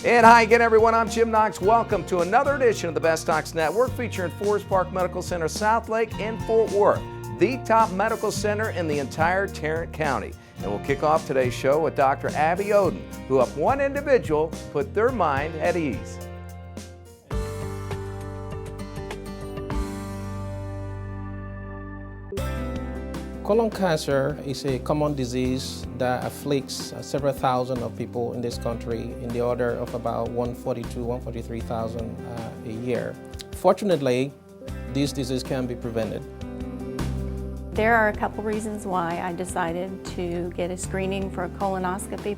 And hi again, everyone. I'm Jim Knox. Welcome to another edition of the Best Docs Network featuring Forest Park Medical Center, Southlake and Fort Worth, the top medical center in the entire Tarrant County. And we'll kick off today's show with Dr. Abiodun, who helped one individual put their mind at ease. Colon cancer is a common disease that afflicts several thousand of people in this country, in the order of about 142,000, 143,000 a year. Fortunately, this disease can be prevented. There are a couple reasons why I decided to get a screening for a colonoscopy.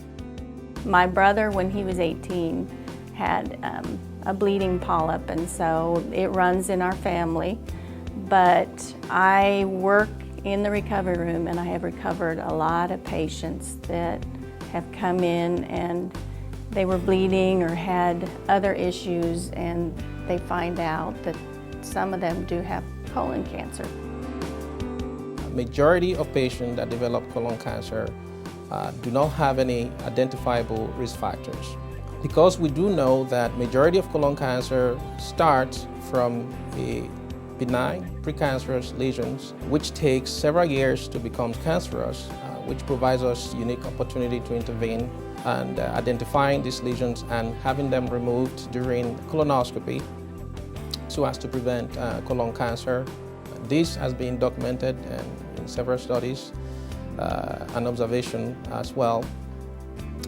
My brother, when he was 18, had a bleeding polyp, and so it runs in our family. But I work in the recovery room, and I have recovered a lot of patients that have come in and they were bleeding or had other issues, and they find out that some of them do have colon cancer. Majority of patients that develop colon cancer do not have any identifiable risk factors. Because we do know that majority of colon cancer starts from a benign precancerous lesions, which takes several years to become cancerous, which provides us unique opportunity to intervene and identifying these lesions and having them removed during colonoscopy so as to prevent colon cancer. This has been documented in several studies and observation as well,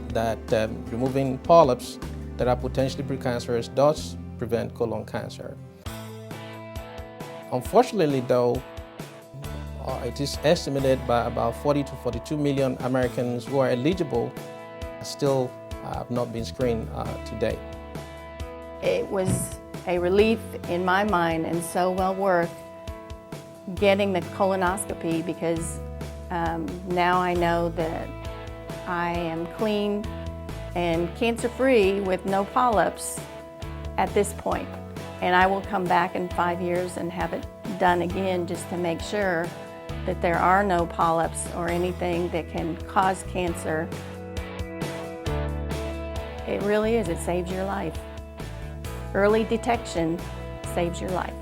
that removing polyps that are potentially precancerous does prevent colon cancer. Unfortunately, though, it is estimated by about 40 to 42 million Americans who are eligible still have not been screened to date. It was a relief in my mind and so well worth getting the colonoscopy, because now I know that I am clean and cancer-free with no polyps at this point. And I will come back in 5 years and have it done again just to make sure that there are no polyps or anything that can cause cancer. It really is, it saves your life. Early detection saves your life.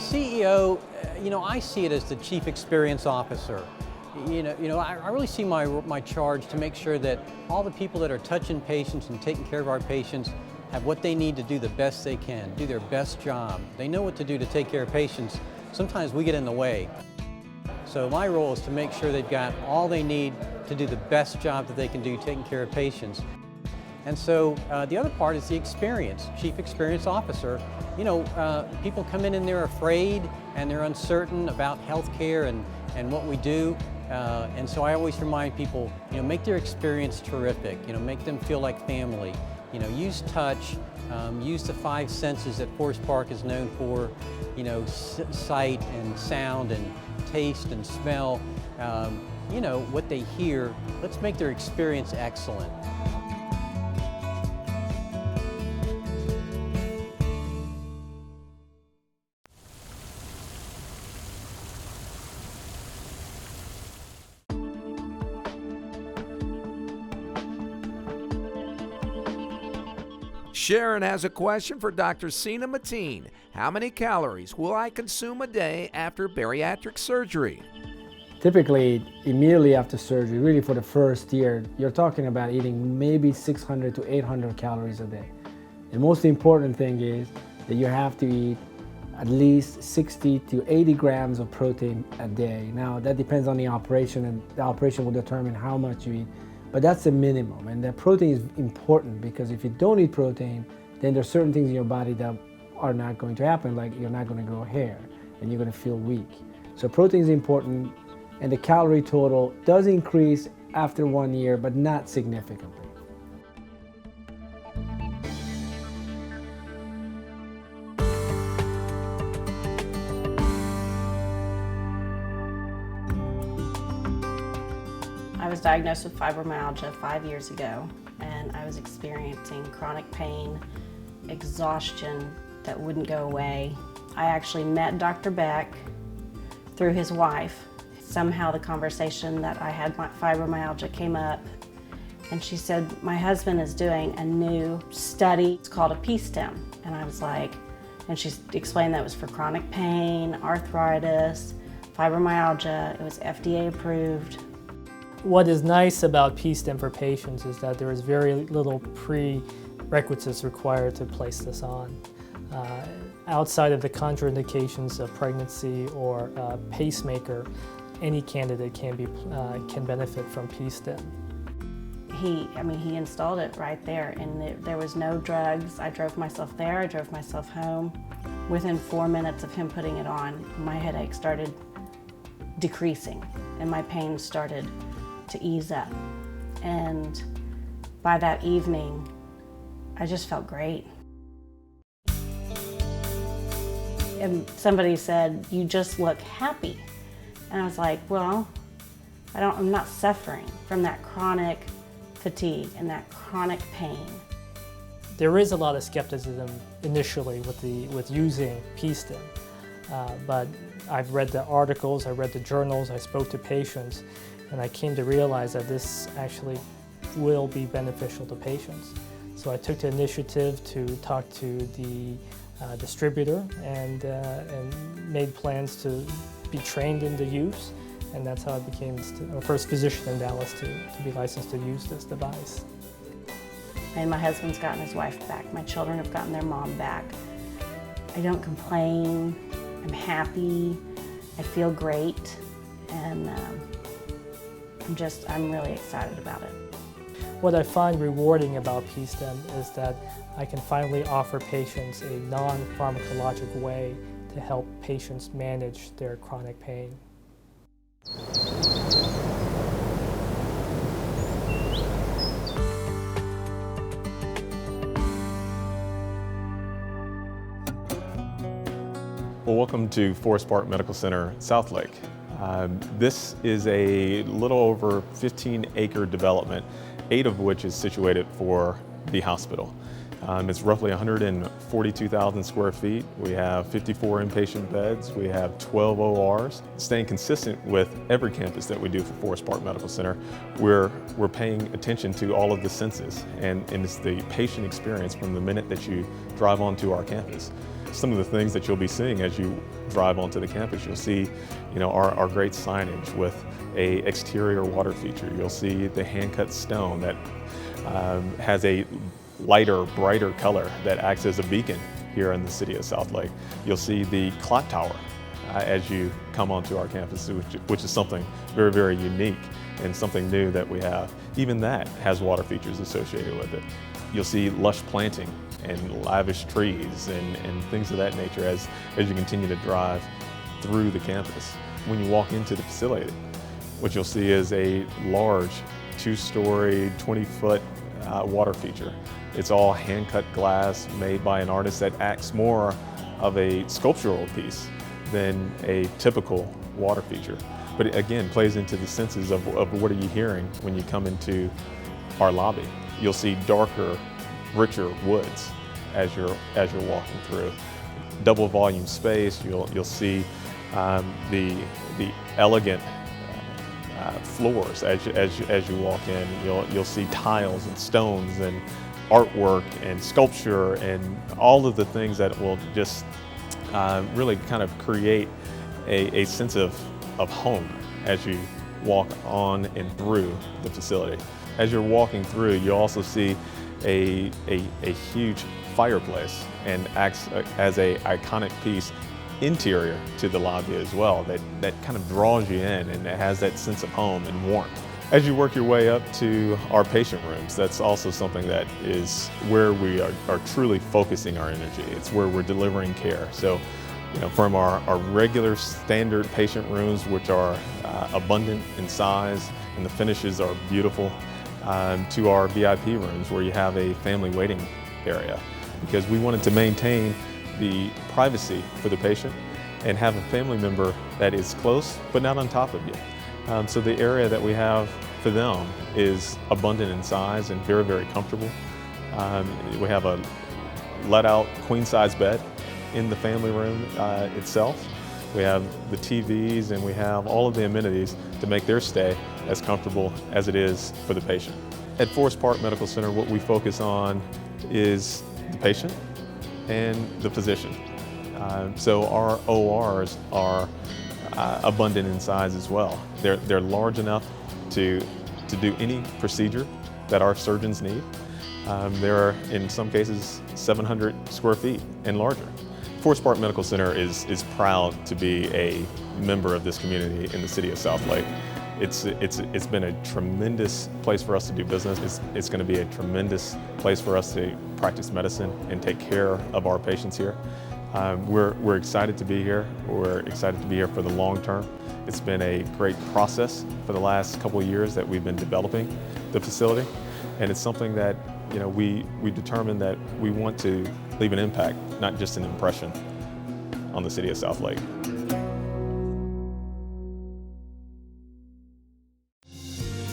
CEO, I see it as the Chief Experience Officer. I really see my charge to make sure that all the people that are touching patients and taking care of our patients have what they need to do the best they can, do their best job. They know what to do to take care of patients. Sometimes we get in the way. So my role is to make sure they've got all they need to do the best job that they can do taking care of patients. And so the other part is the experience, Chief Experience Officer. People come in and they're afraid and they're uncertain about healthcare and what we do. And so I always remind people, make their experience terrific. Make them feel like family. Use touch, use the 5 senses that Forest Park is known for. Sight and sound and taste and smell. What they hear. Let's make their experience excellent. Sharon has a question for Dr. Sina Matin. How many calories will I consume a day after bariatric surgery? Typically, immediately after surgery, really for the first year, you're talking about eating maybe 600 to 800 calories a day. The most important thing is that you have to eat at least 60 to 80 grams of protein a day. Now, that depends on the operation, and the operation will determine how much you eat. But that's the minimum, and that protein is important, because if you don't eat protein, then there's certain things in your body that are not going to happen, like you're not going to grow hair and you're going to feel weak. So protein is important, and the calorie total does increase after 1 year, but not significantly. I was diagnosed with fibromyalgia 5 years ago, and I was experiencing chronic pain, exhaustion, that wouldn't go away. I actually met Dr. Baek through his wife. Somehow the conversation that I had my fibromyalgia came up, and she said, my husband is doing a new study. It's called a PSTIM. And I was like, and she explained that it was for chronic pain, arthritis, fibromyalgia. It was FDA approved. What is nice about PSTIM for patients is that there is very little prerequisites required to place this on. Outside of the contraindications of pregnancy or pacemaker, any candidate can benefit from PSTIM. He installed it right there, and there was no drugs. I drove myself there, I drove myself home. Within 4 minutes of him putting it on, my headache started decreasing and my pain started to ease up. And by that evening, I just felt great. And somebody said, you just look happy. And I was like, well, I'm not suffering from that chronic fatigue and that chronic pain. There is a lot of skepticism initially with using PSTIM, but I've read the articles, I read the journals, I spoke to patients, and I came to realize that this actually will be beneficial to patients. So I took the initiative to talk to the distributor and made plans to be trained in the use, and that's how I became the first physician in Dallas to be licensed to use this device. And my husband's gotten his wife back. My children have gotten their mom back. I don't complain. I'm happy. I feel great. And I'm really excited about it. What I find rewarding about PSTIM is that I can finally offer patients a non-pharmacologic way to help patients manage their chronic pain. Well, welcome to Forest Park Medical Center, Southlake. This is a little over 15-acre development, 8 of which is situated for the hospital. It's roughly 142,000 square feet. We have 54 inpatient beds. We have 12 ORs. Staying consistent with every campus that we do for Forest Park Medical Center, we're paying attention to all of the senses, and it's the patient experience from the minute that you drive onto our campus. Some of the things that you'll be seeing as you drive onto the campus, you'll see, our great signage with a exterior water feature. You'll see the hand-cut stone that has a lighter, brighter color that acts as a beacon here in the city of Southlake. You'll see the clock tower as you come onto our campus, which is something very, very unique and something new that we have. Even that has water features associated with it. You'll see lush planting and lavish trees and things of that nature as you continue to drive through the campus. When you walk into the facility, what you'll see is a large 2-story, 20-foot water feature. It's all hand-cut glass made by an artist that acts more of a sculptural piece than a typical water feature. But it, again, plays into the senses of what are you hearing when you come into our lobby. You'll see darker, richer woods as you're walking through. Double volume space. You'll see the elegant floors as you walk in. You'll see tiles and stones and artwork and sculpture and all of the things that will just really kind of create a sense of home as you walk on and through the facility. As you're walking through, you also see a huge fireplace, and acts as an iconic piece interior to the lobby as well that kind of draws you in, and it has that sense of home and warmth. As you work your way up to our patient rooms, that's also something that is where we are truly focusing our energy. It's where we're delivering care. So, from our regular standard patient rooms, which are abundant in size and the finishes are beautiful, to our VIP rooms where you have a family waiting area, because we wanted to maintain the privacy for the patient and have a family member that is close but not on top of you. So the area that we have for them is abundant in size and very, very comfortable. We have a let-out queen-size bed in the family room itself. We have the TVs and we have all of the amenities to make their stay as comfortable as it is for the patient. At Forest Park Medical Center, what we focus on is the patient and the physician. So our ORs are abundant in size as well. They're large enough to do any procedure that our surgeons need. There are, in some cases, 700 square feet and larger. Forest Park Medical Center is proud to be a member of this community in the city of Southlake. It's been a tremendous place for us to do business. It's going to be a tremendous place for us to practice medicine and take care of our patients here. We're excited to be here. We're excited to be here for the long term. It's been a great process for the last couple of years that we've been developing the facility, and it's something that we determined that we want to leave an impact, not just an impression, on the city of Southlake.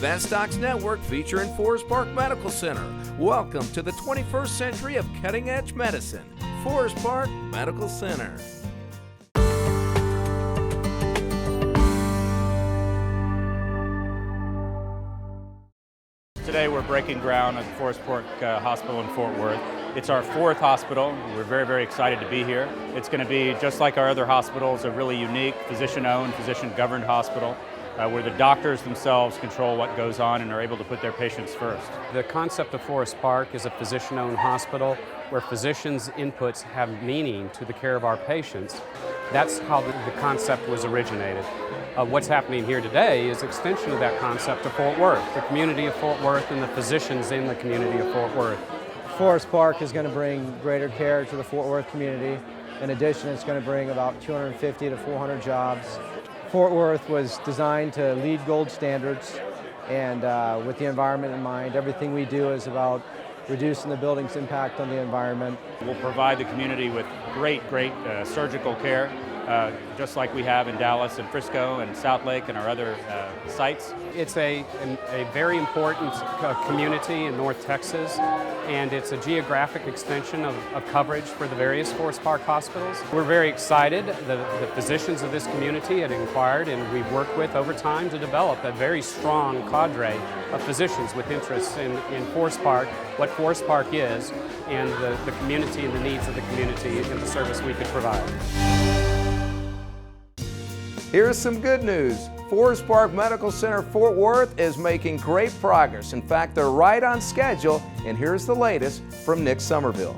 Best Docs Network featuring Forest Park Medical Center. Welcome to the 21st century of cutting-edge medicine. Forest Park Medical Center. Today we're breaking ground at the Forest Park Hospital in Fort Worth. It's our 4th hospital. We're very, very excited to be here. It's going to be, just like our other hospitals, a really unique physician-owned, physician-governed hospital where the doctors themselves control what goes on and are able to put their patients first. The concept of Forest Park is a physician-owned hospital where physicians' inputs have meaning to the care of our patients. That's how the concept was originated. What's happening here today is extension of that concept to Fort Worth, the community of Fort Worth and the physicians in the community of Fort Worth. Forest Park is going to bring greater care to the Fort Worth community. In addition, it's going to bring about 250 to 400 jobs. Fort Worth was designed to lead gold standards, and with the environment in mind, everything we do is about reducing the building's impact on the environment. We'll provide the community with great surgical care, just like we have in Dallas and Frisco and Southlake and our other sites. It's a very important community in North Texas, and it's a geographic extension of coverage for the various Forest Park hospitals. We're very excited. The physicians of this community had inquired, and we've worked with over time to develop a very strong cadre of physicians with interests in Forest Park, what Forest Park is, and the community and the needs of the community and the service we could provide. Here's some good news. Forest Park Medical Center Fort Worth is making great progress. In fact, they're right on schedule, and here's the latest from Nick Somerville.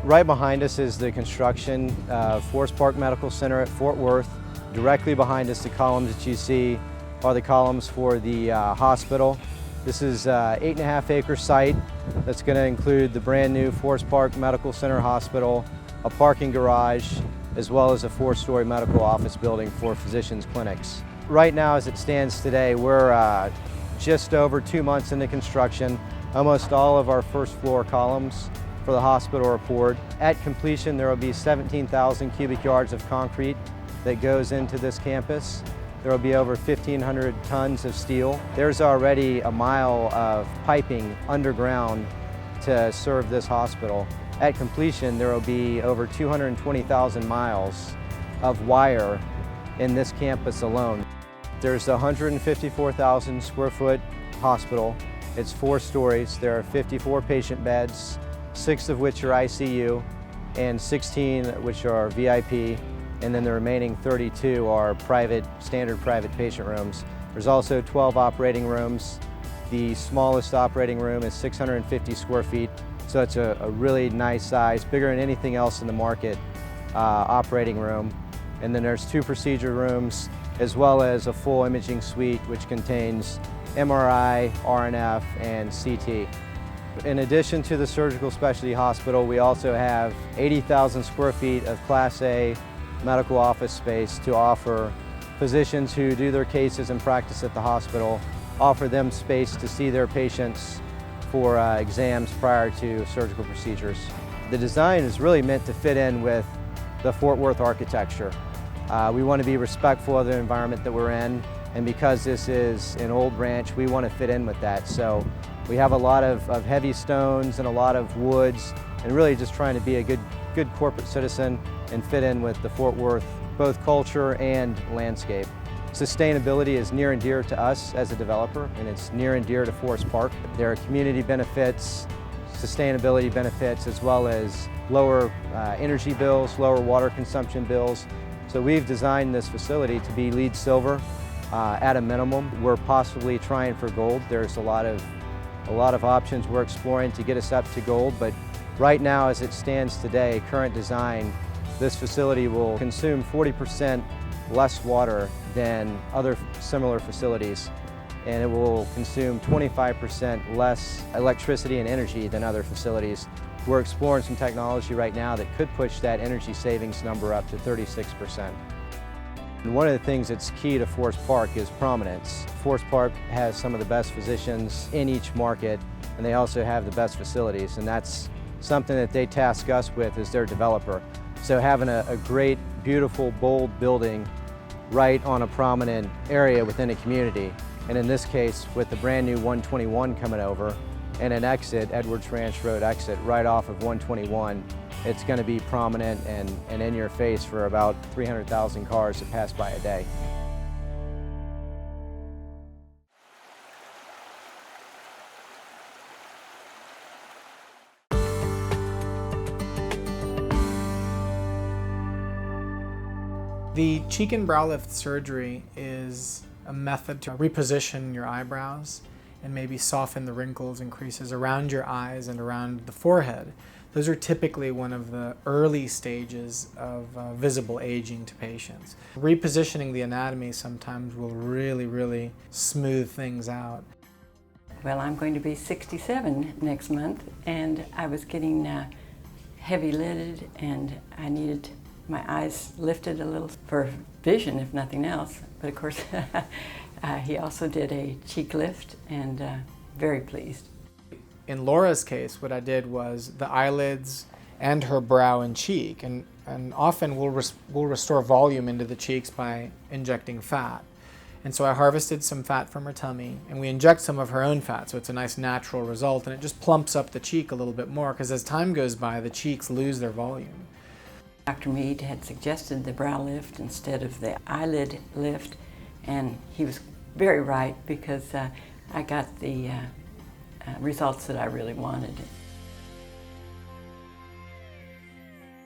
Right behind us is the construction of Forest Park Medical Center at Fort Worth. Directly behind us, the columns that you see are the columns for the hospital. This is an 8.5 acre site that's going to include the brand new Forest Park Medical Center Hospital, a parking garage, as well as a 4-story medical office building for physicians' clinics. Right now, as it stands today, we're just over 2 months into construction. Almost all of our first floor columns for the hospital are poured. At completion, there will be 17,000 cubic yards of concrete that goes into this campus. There will be over 1,500 tons of steel. There's already a mile of piping underground to serve this hospital. At completion, there will be over 220,000 miles of wire in this campus alone. There's a 154,000 square foot hospital. It's 4 stories. There are 54 patient beds, 6 of which are ICU, and 16 which are VIP. And then the remaining 32 are standard private patient rooms. There's also 12 operating rooms. The smallest operating room is 650 square feet, so it's a really nice size, bigger than anything else in the market, operating room. And then there's 2 procedure rooms, as well as a full imaging suite, which contains MRI, RNF, and CT. In addition to the surgical specialty hospital, we also have 80,000 square feet of Class A medical office space to offer physicians who do their cases and practice at the hospital, offer them space to see their patients for exams prior to surgical procedures. The design is really meant to fit in with the Fort Worth architecture. We want to be respectful of the environment that we're in, And because this is an old ranch, we want to fit in with that. So we have a lot of heavy stones and a lot of woods, and really just trying to be a good corporate citizen and fit in with the Fort Worth, both culture and landscape. Sustainability is near and dear to us as a developer, and it's near and dear to Forest Park. There are community benefits, sustainability benefits, as well as lower energy bills, lower water consumption bills. So we've designed this facility to be LEED Silver at a minimum. We're possibly trying for gold. There's a lot of options we're exploring to get us up to gold, but right now, as it stands today, current design, this facility will consume 40% less water than other similar facilities, and it will consume 25% less electricity and energy than other facilities. We're exploring some technology right now that could push that energy savings number up to 36%. And one of the things that's key to Forest Park is prominence. Forest Park has some of the best physicians in each market, and they also have the best facilities, and that's something that they task us with as their developer. So having a great, beautiful, bold building right on a prominent area within a community, and in this case with the brand new 121 coming over and an exit, Edwards Ranch Road exit right off of 121, it's going to be prominent and in your face for about 300,000 cars that pass by a day. The cheek and brow lift surgery is a method to reposition your eyebrows and maybe soften the wrinkles and creases around your eyes and around the forehead. Those are typically one of the early stages of visible aging to patients. Repositioning the anatomy sometimes will really smooth things out. Well, I'm going to be 67 next month, and I was getting heavy-lidded, and I needed my eyes lifted a little for vision, if nothing else. But of course, he also did a cheek lift, and very pleased. In Laura's case, what I did was the eyelids and her brow and cheek, and often we'll restore volume into the cheeks by injecting fat. And so I harvested some fat from her tummy, and we inject some of her own fat, so it's a nice natural result, and it just plumps up the cheek a little bit more, because as time goes by, the cheeks lose their volume. Dr. Meade had suggested the brow lift instead of the eyelid lift, and he was very right, because I got the results that I really wanted.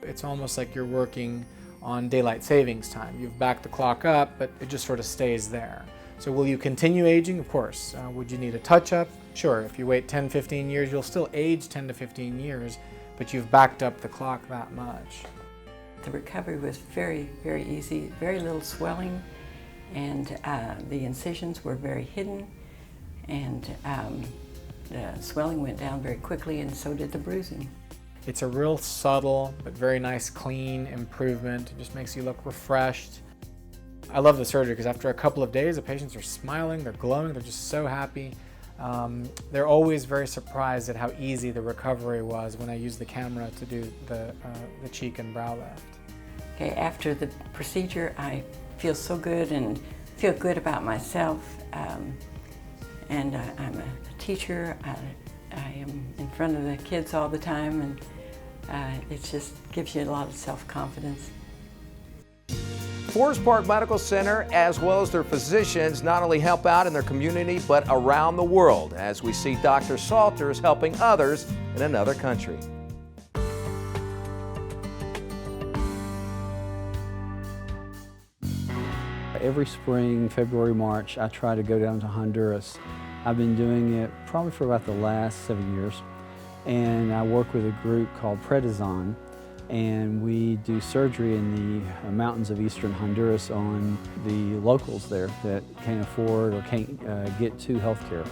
It's almost like you're working on daylight savings time. You've backed the clock up, but it just sort of stays there. So will you continue aging? Of course. Would you need a touch-up? Sure. If you wait 10, 15 years, you'll still age 10 to 15 years, but you've backed up the clock that much. The recovery was very easy, very little swelling, and the incisions were very hidden, and the swelling went down very quickly, and so did the bruising. It's a real subtle but very nice clean improvement. It just makes you look refreshed. I love the surgery because after a couple of days the patients are smiling, they're glowing, they're just so happy. They're always very surprised at how easy the recovery was when I used the camera to do the cheek and brow lift. Okay, after the procedure I feel so good and feel good about myself, and I'm a teacher. I am in front of the kids all the time, and it just gives you a lot of self-confidence. Forest Park Medical Center, as well as their physicians, not only help out in their community, but around the world, as we see Dr. Salters helping others in another country. Every spring, February, March, I try to go down to Honduras. I've been doing it probably for about the last 7 years, and I work with a group called Predazon, and we do surgery in the mountains of eastern Honduras on the locals there that can't afford or can't get to health care.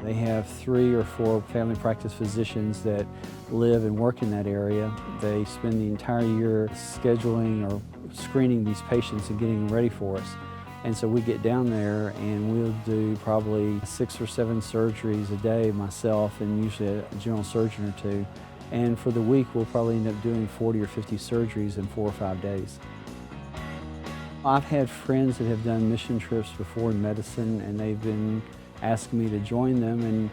They have 3 or 4 family practice physicians that live and work in that area. They spend the entire year scheduling or screening these patients and getting them ready for us. And so we get down there and we'll do probably 6 or 7 surgeries a day myself, and usually a general surgeon or 2. And for the week we'll probably end up doing 40 or 50 surgeries in 4 or 5 days. I've had friends that have done mission trips before in medicine, and they've been asking me to join them, and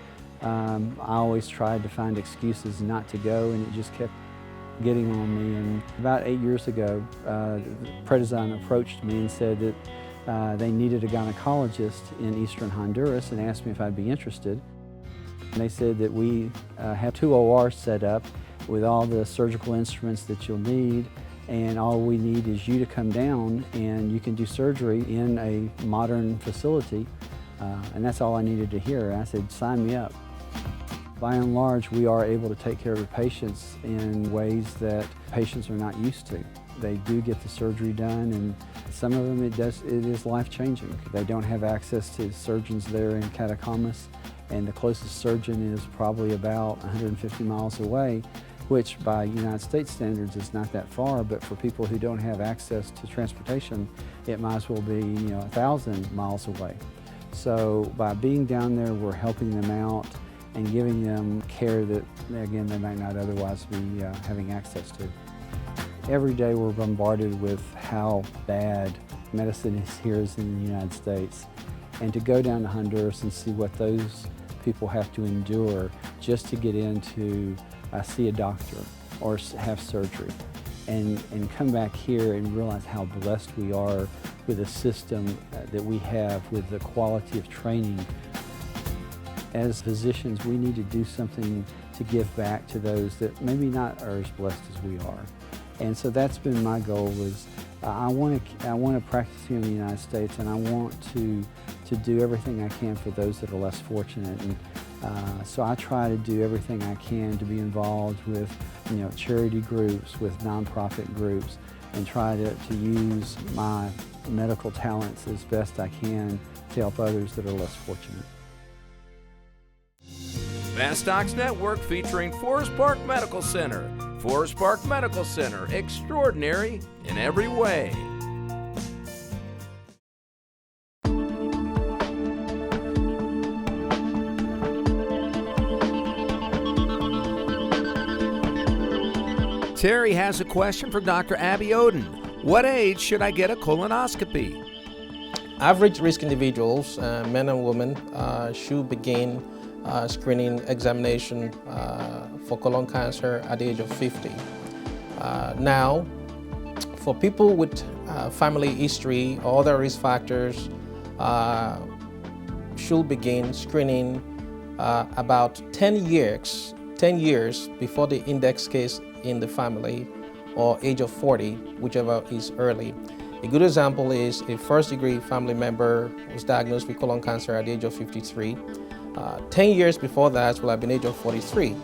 I always tried to find excuses not to go, and it just kept getting on me. And about 8 years ago, Prednisone approached me and said that they needed a gynecologist in eastern Honduras and asked me if I'd be interested. And they said that we have 2 ORs set up with all the surgical instruments that you'll need, and all we need is you to come down and you can do surgery in a modern facility. And that's all I needed to hear. I said, sign me up. By and large, we are able to take care of the patients in ways that patients are not used to. They do get the surgery done, and some of them it is life-changing. They don't have access to surgeons there in Catacamas, and the closest surgeon is probably about 150 miles away, which by United States standards is not that far, but for people who don't have access to transportation, it might as well be 1,000 miles away. So by being down there, we're helping them out and giving them care that, again, they might not otherwise be having access to. Every day we're bombarded with how bad medicine is here in the United States. And to go down to Honduras and see what those people have to endure just to get in to see a doctor or have surgery, and come back here and realize how blessed we are with a system that we have, with the quality of training. As physicians, we need to do something to give back to those that maybe not are as blessed as we are. And so that's been my goal, is I want to practice here in the United States, and I want to do everything I can for those that are less fortunate. And so I try to do everything I can to be involved with charity groups, with nonprofit groups, and try to use my medical talents as best I can to help others that are less fortunate. Best Docs Network featuring Forest Park Medical Center. Forest Park Medical Center, extraordinary in every way. Terry has a question for Dr. Abiodun. What age should I get a colonoscopy? Average risk individuals, men and women, should begin screening examination for colon cancer at the age of 50. Now, for people with family history or other risk factors, should begin screening about 10 years before the index case in the family, or age of 40, whichever is early. A good example is a first-degree family member was diagnosed with colon cancer at the age of 53. 10 years before that will have been age of 43,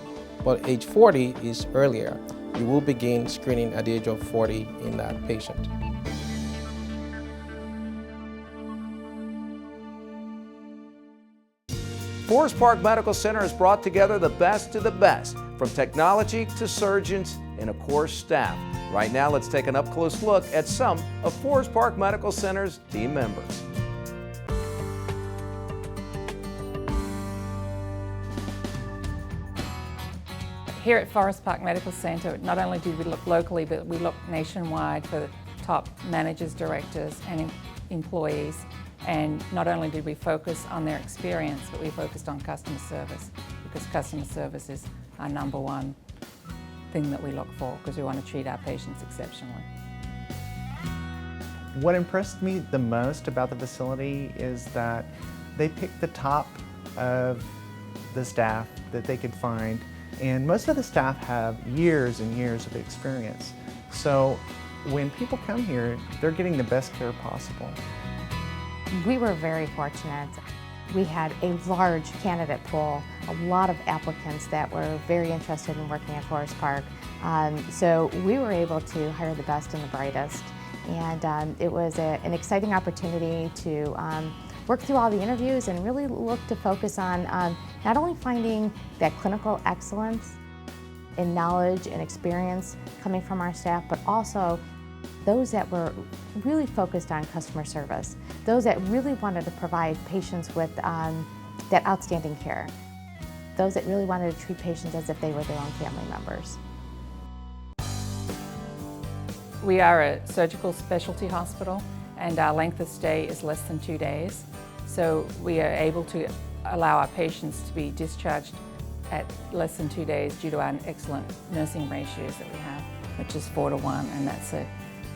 but age 40 is earlier. You will begin screening at the age of 40 in that patient. Forest Park Medical Center has brought together the best of the best, from technology to surgeons and, of course, staff. Right now, let's take an up-close look at some of Forest Park Medical Center's team members. Here at Forest Park Medical Center, not only do we look locally, but we look nationwide for top managers, directors, and employees. And not only did we focus on their experience, but we focused on customer service, because customer service is our #1 thing that we look for, because we want to treat our patients exceptionally. What impressed me the most about the facility is that they picked the top of the staff that they could find, and most of the staff have years and years of experience. So when people come here, they're getting the best care possible. We were very fortunate. We had a large candidate pool, a lot of applicants that were very interested in working at Forest Park. So we were able to hire the best and the brightest. And it was an exciting opportunity to work through all the interviews and really look to focus on not only finding that clinical excellence in knowledge and experience coming from our staff, but also those that were really focused on customer service, those that really wanted to provide patients with that outstanding care, those that really wanted to treat patients as if they were their own family members. We are a surgical specialty hospital, and our length of stay is less than 2 days. So we are able to allow our patients to be discharged at less than 2 days due to our excellent nursing ratios that we have, which is 4:1, and that's an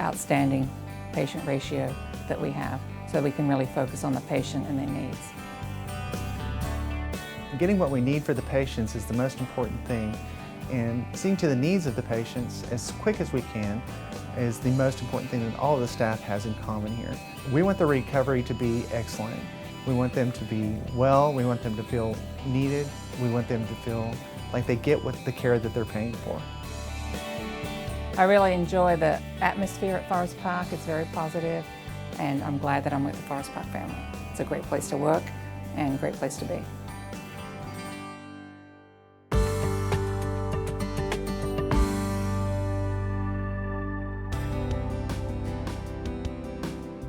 outstanding patient ratio that we have. So we can really focus on the patient and their needs. Getting what we need for the patients is the most important thing, and seeing to the needs of the patients as quick as we can is the most important thing that all of the staff has in common here. We want the recovery to be excellent. We want them to be well, we want them to feel needed, we want them to feel like they get the care that they're paying for. I really enjoy the atmosphere at Forest Park. It's very positive, and I'm glad that I'm with the Forest Park family. It's a great place to work and a great place to be.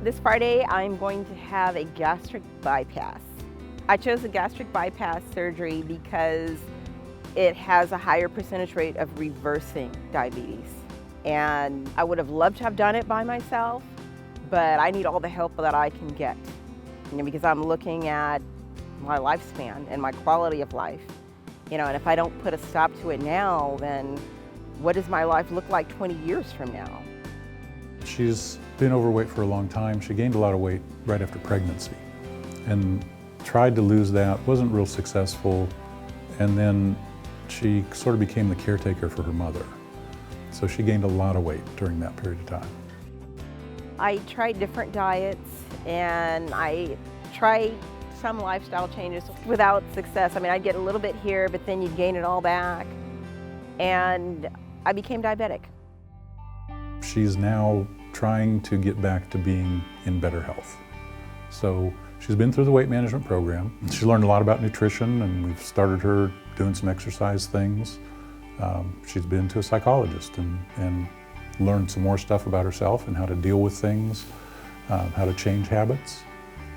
This Friday, I'm going to have a gastric bypass. I chose the gastric bypass surgery because it has a higher percentage rate of reversing diabetes. And I would have loved to have done it by myself, but I need all the help that I can get. Because I'm looking at my lifespan and my quality of life. And if I don't put a stop to it now, then what does my life look like 20 years from now? She's been overweight for a long time. She gained a lot of weight right after pregnancy and tried to lose that, wasn't real successful, and then she sort of became the caretaker for her mother. So she gained a lot of weight during that period of time. I tried different diets and I tried some lifestyle changes without success. I mean, I'd get a little bit here, but then you'd gain it all back. And I became diabetic. She's now trying to get back to being in better health. So she's been through the weight management program. She learned a lot about nutrition, and we've started her doing some exercise things. She's been to a psychologist and learned some more stuff about herself and how to deal with things, how to change habits,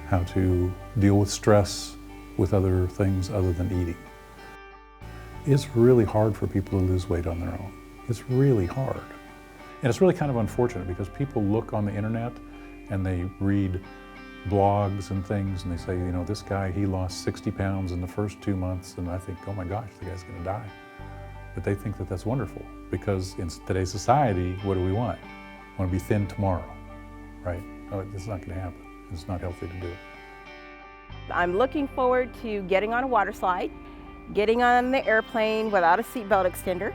how to deal with stress with other things other than eating. It's really hard for people to lose weight on their own. It's really hard. And it's really kind of unfortunate because people look on the internet and they read blogs and things and they say, you know, this guy, he lost 60 pounds in the first 2 months, and I think, oh my gosh, the guy's gonna die. But they think that that's wonderful because in today's society, what do we want? We want to be thin tomorrow, right? No, it's not gonna happen. It's not healthy to do it. I'm looking forward to getting on a water slide, getting on the airplane without a seatbelt extender,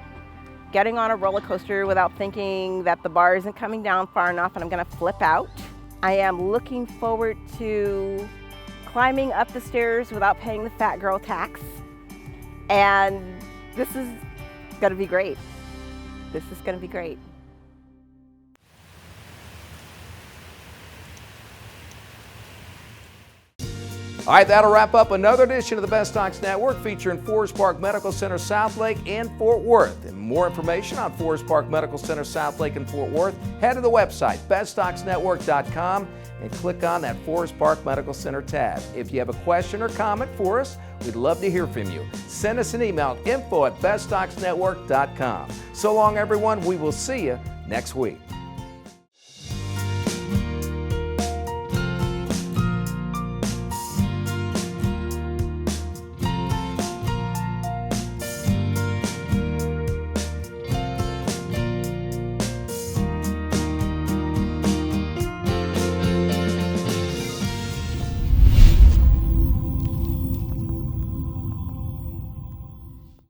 getting on a roller coaster without thinking that the bar isn't coming down far enough and I'm gonna flip out. I am looking forward to climbing up the stairs without paying the fat girl tax. And this is gonna be great. This is gonna be great. All right, that'll wrap up another edition of the Best Docs Network featuring Forest Park Medical Center, Southlake and Fort Worth. And more information on Forest Park Medical Center, Southlake and Fort Worth, head to the website, bestdocsnetwork.com, and click on that Forest Park Medical Center tab. If you have a question or comment for us, we'd love to hear from you. Send us an email, info@bestdocsnetwork.com. So long, everyone. We will see you next week.